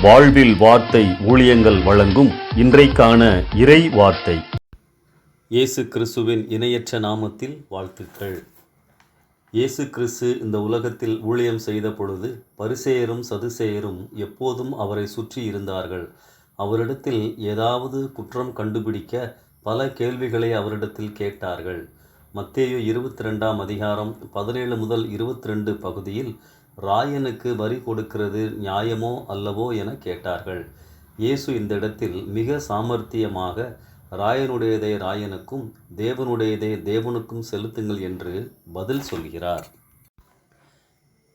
வாழ்வில் வார்த்தை ஊழியங்கள் வழங்கும் இன்றைக்கான இறை வார்த்தை. இயேசு கிறிஸ்துவின் இணையற்ற நாமத்தில் வாழ்த்துக்கள். இயேசு கிறிஸ்து இந்த உலகத்தில் ஊழியம் செய்த பொழுது பரிசேயரும் சதுசேயரும் எப்போதும் அவரை சுற்றி இருந்தார்கள். அவரிடத்தில் ஏதாவது குற்றம் கண்டுபிடிக்க பல கேள்விகளை அவரிடத்தில் கேட்டார்கள். மத்தேயு 22 அதிகாரம் 17 முதல் 22 பகுதியில் ராயனுக்கு வரி கொடுக்கிறது நியாயமோ அல்லவோ என கேட்டார்கள். இயேசு இந்த இடத்தில் மிக சாமர்த்தியமாக ராயனுடையதை ராயனுக்கும் தேவனுடையதை தேவனுக்கும் செலுத்துங்கள் என்று பதில் சொல்கிறார்.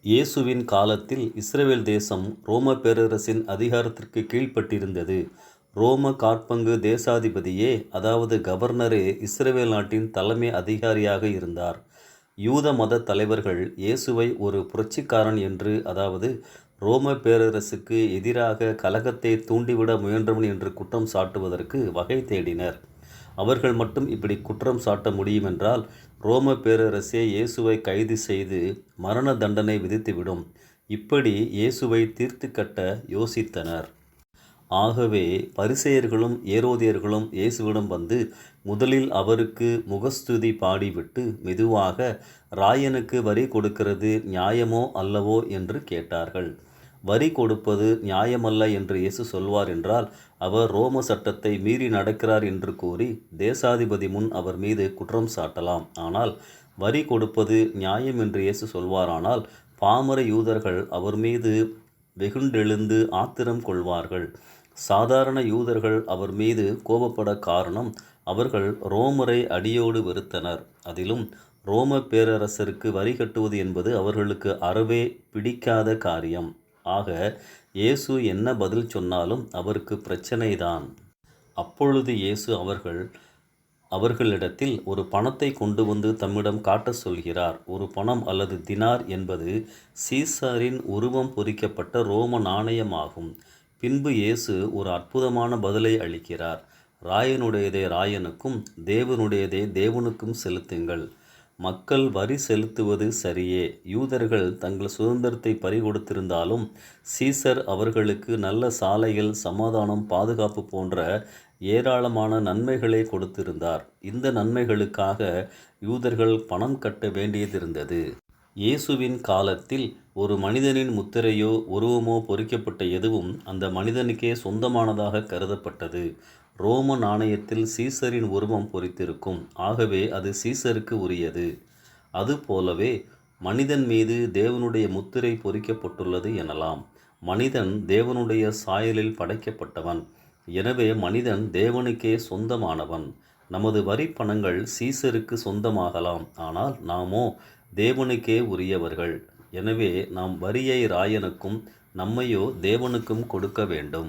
இயேசுவின் காலத்தில் இஸ்ரவேல் தேசம் ரோம பேரரசின் அதிகாரத்திற்கு கீழ்ப்பட்டிருந்தது. ரோம காற்பங்கு தேசாதிபதியே, அதாவது கவர்னரே, இஸ்ரவேல் நாட்டின் தலைமை அதிகாரியாக இருந்தார். யூத மத தலைவர்கள் இயேசுவை ஒரு புரட்சிக்காரன் என்று, அதாவது ரோம பேரரசுக்கு எதிராக கலகத்தை தூண்டிவிட முயன்றவன் என்று குற்றம் சாட்டுவதற்கு வகை தேடினர். அவர்கள் மட்டும் இப்படி குற்றம் சாட்ட முடியுமென்றால் ரோம பேரரசே இயேசுவை கைது செய்து மரண தண்டனை விதித்துவிடும். இப்படி இயேசுவை தீர்த்து கட்ட யோசித்தனர். ஆகவே பரிசேயர்களும் ஏரோதியர்களும் இயேசுவிடம் வந்து முதலில் அவருக்கு முகஸ்துதி பாடிவிட்டு மெதுவாக ராயனுக்கு வரி கொடுக்கிறது நியாயமோ அல்லவோ என்று கேட்டார்கள். வரி கொடுப்பது நியாயமல்ல என்று இயேசு சொல்வார் என்றால் அவர் ரோம சட்டத்தை மீறி நடக்கிறார் என்று கூறி தேசாதிபதி முன் அவர் மீது குற்றம் சாட்டலாம். ஆனால் வரி கொடுப்பது நியாயம் என்று இயேசு சொல்வாரானால் பாமர யூதர்கள் அவர் மீது வெகுண்டெழுந்து ஆத்திரம் கொள்வார்கள். சாதாரண யூதர்கள் அவர் மீது கோபப்பட காரணம், அவர்கள் ரோமரை அடியோடு வெறுத்தனர். அதிலும் ரோம பேரரசருக்கு வரி கட்டுவது என்பது அவர்களுக்கு அறவே பிடிக்காத காரியம். ஆக இயேசு என்ன பதில் சொன்னாலும் அவருக்கு பிரச்சனைதான். அப்பொழுது இயேசு அவர்களிடத்தில் ஒரு பணத்தை கொண்டு வந்து தம்மிடம் காட்ட சொல்கிறார். ஒரு பணம் அல்லது தினார் என்பது சீசாரின் உருவம் பொறிக்கப்பட்ட ரோம நாணயமாகும். பின்பு இயேசு ஒரு அற்புதமான பதிலை அளிக்கிறார். ராயனுடையதை ராயனுக்கும் தேவனுடையதை தேவனுக்கும் செலுத்துங்கள். மக்கள் வரி செலுத்துவது சரியே. யூதர்கள் தங்கள் சுதந்திரத்தை பறிகொடுத்திருந்தாலும் சீசர் அவர்களுக்கு நல்ல சாலைகள், சமாதானம், பாதுகாப்பு போன்ற ஏராளமான நன்மைகளை கொடுத்திருந்தார். இந்த நன்மைகளுக்காக யூதர்கள் பணம் கட்ட வேண்டியதிருந்தது. இயேசுவின் காலத்தில் ஒரு மனிதனின் முத்திரையோ உருவமோ பொறிக்கப்பட்ட எதுவும் அந்த மனிதனுக்கே சொந்தமானதாக கருதப்பட்டது. ரோம நாணயத்தில் சீசரின் உருவம் பொறித்திருக்கும். ஆகவே அது சீசருக்கு உரியது. அதுபோலவே மனிதன் மீது தேவனுடைய முத்திரை பொறிக்கப்பட்டுள்ளது எனலாம். மனிதன் தேவனுடைய சாயலில் படைக்கப்பட்டவன். எனவே மனிதன் தேவனுக்கே சொந்தமானவன். நமது வரி பணங்கள் சீசருக்கு சொந்தமாகலாம், ஆனால் நாமோ தேவனுக்கே உரியவர்கள். எனவே நாம் வரியை ராயனுக்கும் நம்மையோ தேவனுக்கும் கொடுக்க வேண்டும்.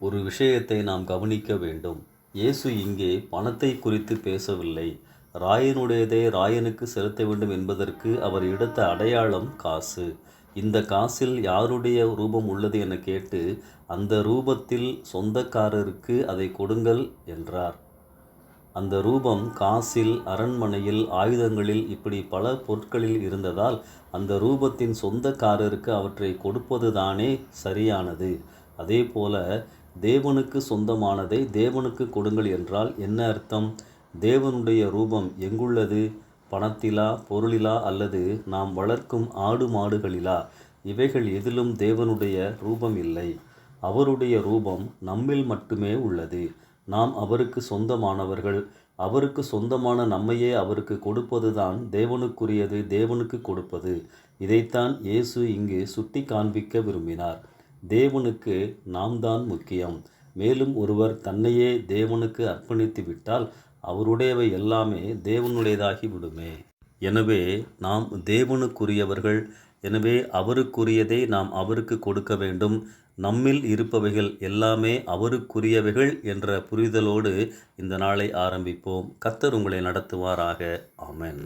ஒரு விஷயத்தை நாம் கவனிக்க வேண்டும். இயேசு இங்கே பணத்தை குறித்து பேசவில்லை. ராயனுடையதை ராயனுக்கு செலுத்த வேண்டும் என்பதற்கு அவர் எடுத்த அடையாளம் காசு. இந்த காசில் யாருடைய ரூபம் உள்ளது என கேட்டு அந்த ரூபத்தில் சொந்தக்காரருக்கு அதை கொடுங்கள் என்றார். அந்த ரூபம் காசில், அரண்மனையில், ஆயுதங்களில், இப்படி பல பொருட்களில் இருந்ததால் அந்த ரூபத்தின் சொந்தக்காரருக்கு அவற்றை கொடுப்பது தானே சரியானது. அதே போல தேவனுக்கு சொந்தமானதை தேவனுக்கு கொடுங்கள் என்றால் என்ன அர்த்தம்? தேவனுடைய ரூபம் எங்குள்ளது? பணத்திலா, பொருளிலா, அல்லது நாம் வளர்க்கும் ஆடு மாடுகளிலா? இவைகள் எதிலும் தேவனுடைய ரூபம் இல்லை. அவருடைய ரூபம் நம்மில் மட்டுமே உள்ளது. நாம் அவருக்கு சொந்தமானவர்கள். அவருக்கு சொந்தமான நம்மையே அவருக்கு கொடுப்பது தான் தேவனுக்குரியது, தேவனுக்கு கொடுப்பது. இதைத்தான் இயேசு இங்கு சுட்டி காண்பிக்க விரும்பினார். தேவனுக்கு நாம் தான் முக்கியம். மேலும் ஒருவர் தன்னையே தேவனுக்கு அர்ப்பணித்து விட்டால் அவருடையவை எல்லாமே தேவனுடையதாகி விடுமே. எனவே நாம் தேவனுக்குரியவர்கள். எனவே அவருக்குரியதை நாம் அவருக்கு கொடுக்க வேண்டும். நம்மில் இருப்பவைகள் எல்லாமே அவருக்குரியவைகள் என்ற புரிதலோடு இந்த நாளை ஆரம்பிப்போம். கர்த்தர் உங்களை நடத்துவாராக. ஆமென்.